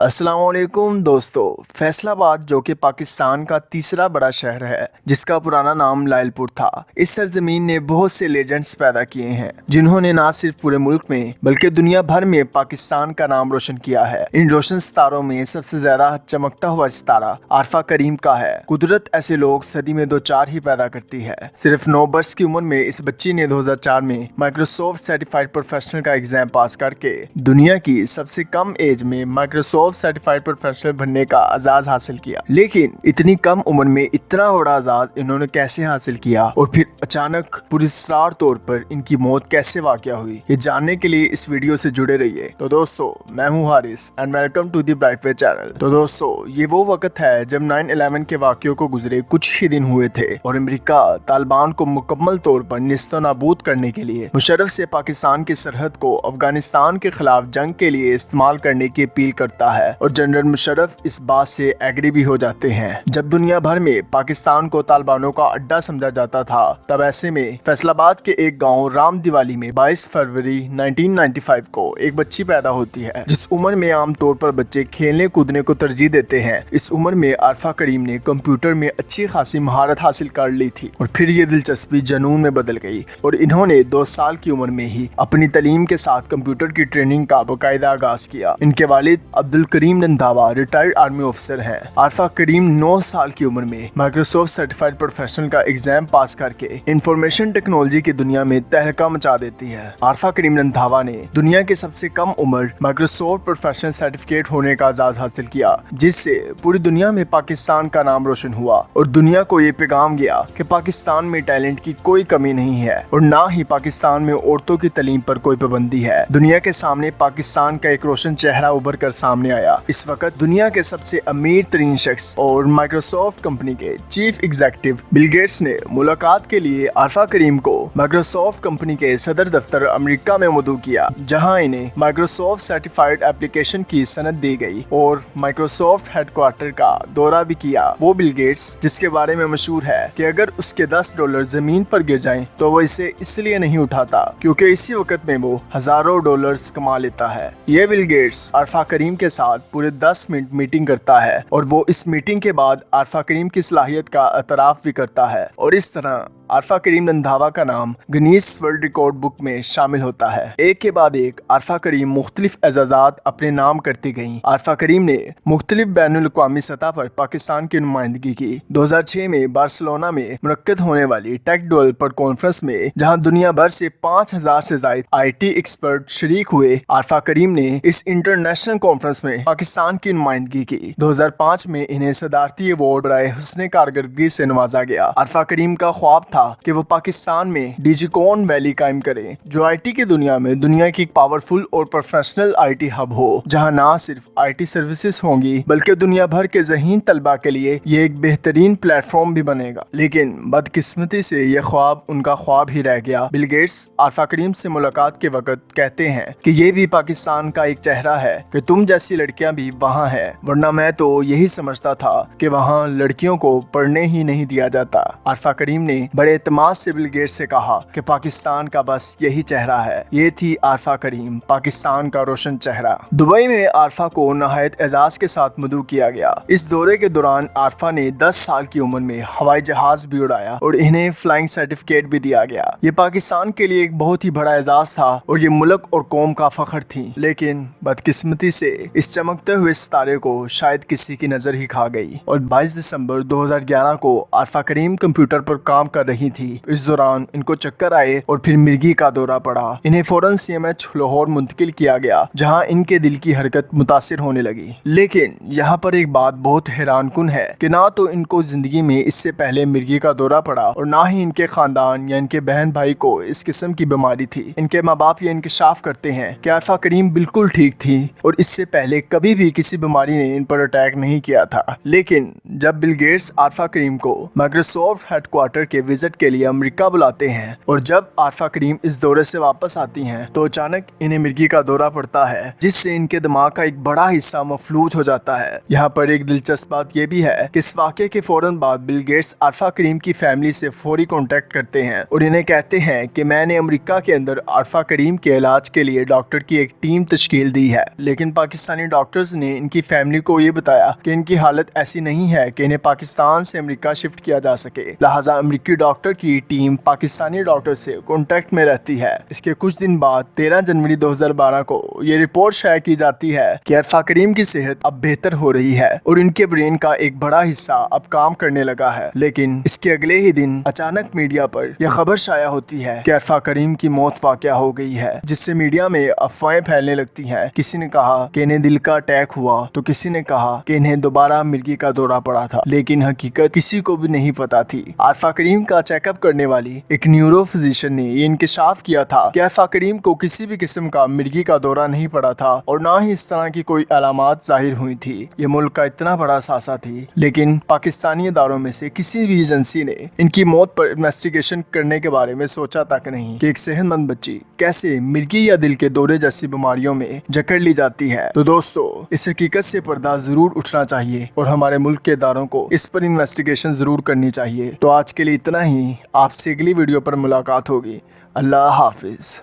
अस्सलाम वालेकुम दोस्तों। फैसलाबाद जो कि पाकिस्तान का तीसरा बड़ा शहर है, जिसका पुराना नाम लायलपुर था, इस सरजमीन ने बहुत से लेजेंड्स पैदा किए हैं जिन्होंने ना सिर्फ पूरे मुल्क में बल्कि दुनिया भर में पाकिस्तान का नाम रोशन किया है। इन रोशन सितारों में सबसे ज्यादा चमकता हुआ सितारा आरफा करीम का है। कुदरत ऐसे लोग सदी में 2-4 ही पैदा करती है। सिर्फ 9 वर्ष की उम्र में इस बच्ची ने 2004 में माइक्रोसॉफ्ट सर्टिफाइड प्रोफेशनल का एग्जाम पास करके दुनिया की सबसे कम एज में माइक्रोसॉफ्ट सर्टिफाइड प्रोफेशनल बनने का आजाद हासिल किया। लेकिन इतनी कम उम्र में इतना बड़ा आजाद इन्होंने कैसे हासिल किया और फिर अचानक पुरस्कार तौर पर इनकी मौत कैसे वाक़या हुई, ये जानने के लिए इस वीडियो से जुड़े रहिए। तो दोस्तों, मैं हूं Haris and welcome to the bright way channel. तो दोस्तों, ये वो वक्त है जब 9/11 के वाक़यों को गुजरे कुछ ही दिन हुए थे और अमेरिका तालिबान को मुकम्मल तौर पर निस्तो नाबूद करने के लिए मुशर्रफ से पाकिस्तान की सरहद को अफगानिस्तान के खिलाफ जंग के लिए इस्तेमाल करने की अपील करता है और जनरल मुशर्रफ इस बात से एग्री भी हो जाते हैं। जब दुनिया भर में पाकिस्तान को तालिबानों का अड्डा समझा जाता था, तब ऐसे में फैसलाबाद के एक गांव राम दिवाली में 22 फरवरी 1995 को एक बच्ची पैदा होती है, जिस उम्र में आमतौर पर बच्चे खेलने कूदने को तरजीह देते हैं। इस उम्र में आरफा करीम ने कंप्यूटर में अच्छी खासी महारत हासिल कर ली थी और फिर ये दिलचस्पी जनून में बदल गई और इन्होंने 2 साल की उम्र में ही अपनी तालीम के साथ कंप्यूटर की ट्रेनिंग का बाकायदा आगाज किया। इनके वालिद Abdul Karim Randhawa retired army officer हैं। आरफा करीम 9 साल की उम्र में माइक्रोसॉफ्ट सर्टिफाइड प्रोफेशनल का एग्जाम पास करके इंफॉर्मेशन टेक्नोलॉजी की दुनिया में तहलका मचा देती है। आरफा करीम रंधावा ने दुनिया के सबसे कम उम्र माइक्रोसॉफ्ट प्रोफेशनल सर्टिफिकेट होने का आजाद हासिल किया, जिससे पूरी दुनिया में पाकिस्तान का नाम रोशन हुआ और दुनिया को ये पैगाम गया कि पाकिस्तान में टैलेंट की कोई कमी नहीं है और ना ही पाकिस्तान में औरतों की तालीम पर कोई पाबंदी है। दुनिया के सामने पाकिस्तान का एक रोशन चेहरा उभर कर सामने आया। इस वक्त दुनिया के सबसे अमीर तरीन शख्स और माइक्रोसॉफ्ट कंपनी के चीफ एग्जीक्यूटिव बिल गेट्स ने मुलाकात के लिए आरफा करीम को माइक्रोसॉफ्ट कंपनी के सदर दफ्तर अमेरिका में मदऊ किया, जहां इन्हें माइक्रोसॉफ्ट सर्टिफाइड एप्लीकेशन की सनद दी गई और माइक्रोसॉफ्ट हेडक्वार्टर का दौरा भी किया। वो बिल गेट्स जिसके बारे में मशहूर है कि अगर उसके $10 जमीन पर गिर जाएं तो वो इसे इसलिए नहीं उठाता क्योंकि इसी वक्त में वो हजारों डॉलर्स कमा लेता है। ये बिल गेट्स आरफा करीम के साथ पूरे 10 मिनट मीटिंग करता है और वो इस मीटिंग के बाद आरफा करीम की सलाहियत का एतराफ भी करता है और इस तरह आरफा करीम रंधावा का नाम गिनीज वर्ल्ड रिकॉर्ड बुक में शामिल होता है। एक के बाद एक आरफा करीम मुख्तलिफ एजाजात अपने नाम करती गईं। आरफा करीम ने मुख्तलिफ बैनुल अक़वामी सतह पर पाकिस्तान की नुमाइंदगी की। 2006 में बार्सिलोना में मुनक्किद होने वाली टेक डेवलपर कॉन्फ्रेंस में, जहां दुनिया भर से 5000 से ज्यादा IT एक्सपर्ट शरीक हुए, आरफा करीम ने इस इंटरनेशनल कॉन्फ्रेंस में पाकिस्तान की नुमाइंदगी की। 2005 में इन्हें सदारती अवार्ड बराए हुस्न कारकर्दगी से नवाजा गया। आरफा करीम का ख्वाब था कि वो पाकिस्तान में डिजिकॉन वैली कायम करें, जो IT की दुनिया में दुनिया की एक पावरफुल और प्रोफेशनल IT हब हो, जहां ना सिर्फ IT सर्विसेज होंगी बल्कि दुनिया भर के ज़हीन तलबा के लिए ये एक बेहतरीन प्लेटफॉर्म भी बनेगा। लेकिन बदकिस्मती से ये ख्वाब उनका ख्वाब ही रह गया। बिल गेट्स आरफा करीम से मुलाकात के वक्त कहते हैं कि ये भी पाकिस्तान का एक चेहरा है कि तुम जैसी लड़कियां भी वहाँ है, वरना मैं तो यही समझता था कि वहाँ लड़कियों को पढ़ने ही नहीं दिया जाता। आरफा करीम ने बड़े एतमाद से बिल गेट्स से कहा कि पाकिस्तान का बस यही चेहरा है। ये थी आरफा करीम, पाकिस्तान का रोशन चेहरा। दुबई में आरफा को नहायत एजाज के साथ मदऊ किया गया। इस दौरे के दौरान आरफा ने 10 साल की उम्र में हवाई जहाज भी उड़ाया और इन्हें फ्लाइंग सर्टिफिकेट भी दिया गया। ये पाकिस्तान के लिए एक बहुत ही बड़ा एजाज था और ये मुल्क और कौम का फख्र थी। लेकिन बदकिस्मती से इस चमकते हुए सितारे को शायद किसी की नजर ही खा गई और 22 दिसंबर 2011 को आरफा करीम कंप्यूटर पर काम कर रही थी। इस दौरान इनको चक्कर आए और फिर मिर्गी का दौरा पड़ा। इन्हें फौरन CMH लाहौर मुंतकिल किया गया, जहां इनके दिल की हरकत मुतासिर होने लगी। लेकिन यहाँ पर एक बात बहुत हैरानकुन है कि ना तो इनको जिंदगी में इससे पहले मिर्गी का दौरा पड़ा और ना ही इनके खानदान या इनके बहन भाई को इस किस्म की बीमारी थी। इनके माँ बाप ये इंकशाफ करते हैं कि आरफा करीम बिल्कुल ठीक थी और इससे पहले कभी भी किसी बीमारी ने इन पर अटैक नहीं किया था। लेकिन जब बिल गेट्स आरफा करीम को माइक्रोसॉफ्ट हेडक्वार्टर के विजिट के लिए अमेरिका बुलाते हैं और जब आरफा करीम इस दौरे से वापस आती हैं तो अचानक इन्हें मिर्गी का दौरा पड़ता है, जिससे इनके दिमाग का एक बड़ा हिस्सा मफलूज हो जाता है। यहाँ पर एक दिलचस्प बात यह भी है कि इस वाक़े के फौरन बाद बिल गेट्स आरफा करीम की फैमिली से फौरी कॉन्टेक्ट करते हैं और इन्हें कहते हैं कि मैंने अमेरिका के अंदर आरफा करीम के इलाज के लिए डॉक्टर की एक टीम तश्कील दी है, लेकिन पाकिस्तानी डॉक्टर्स ने इनकी फैमिली को ये बताया कि इनकी हालत ऐसी नहीं है कि इन्हें पाकिस्तान से अमेरिका शिफ्ट किया जा सके। लिहाजा अमेरिकी डॉक्टर की टीम पाकिस्तानी डॉक्टर से कॉन्टेक्ट में रहती है। इसके कुछ दिन बाद 13 जनवरी 2012 को ये रिपोर्ट शाया की जाती है कि आरफा करीम की सेहत अब बेहतर हो रही है और इनके ब्रेन का एक बड़ा हिस्सा अब काम करने लगा है। लेकिन इसके अगले ही दिन अचानक मीडिया पर यह खबर शाया होती है कि आरफा करीम की मौत वाक़या हो गई है, जिससे मीडिया में अफवाहें फैलने लगती हैं। किसी ने कहा कि इन्हें दिल का अटैक हुआ तो किसी ने कहा कि इन्हें दोबारा मिर्गी का दौरा पड़ा था, लेकिन हकीकत किसी को भी नहीं पता थी। आरफा करीम का चेकअप करने वाली एक न्यूरो फिजिशियन ने ये इंकशाफ किया था कि आरफा करीम को किसी भी किस्म का मिर्गी का दौरा नहीं पड़ा था और ना ही इस तरह की कोई अलामात जाहिर हुई थी। ये मुल्क का इतना बड़ा सासा थी, लेकिन पाकिस्तानी इदारों में से किसी भी एजेंसी ने इनकी मौत पर इन्वेस्टिगेशन करने के बारे में सोचा तक नहीं कि एक सेहतमंद बच्ची कैसे मिर्गी या दिल के दौरे जैसी बीमारियों में जकड़ ली जाती है। तो दोस्तों, इस हकीकत से पर्दा जरूर उठना चाहिए और हमारे मुल्क के इदारों को इस पर इन्वेस्टिगेशन जरूर करनी चाहिए। तो आज के लिए इतना ही, आपसे अगली वीडियो पर मुलाकात होगी। अल्लाह हाफिज।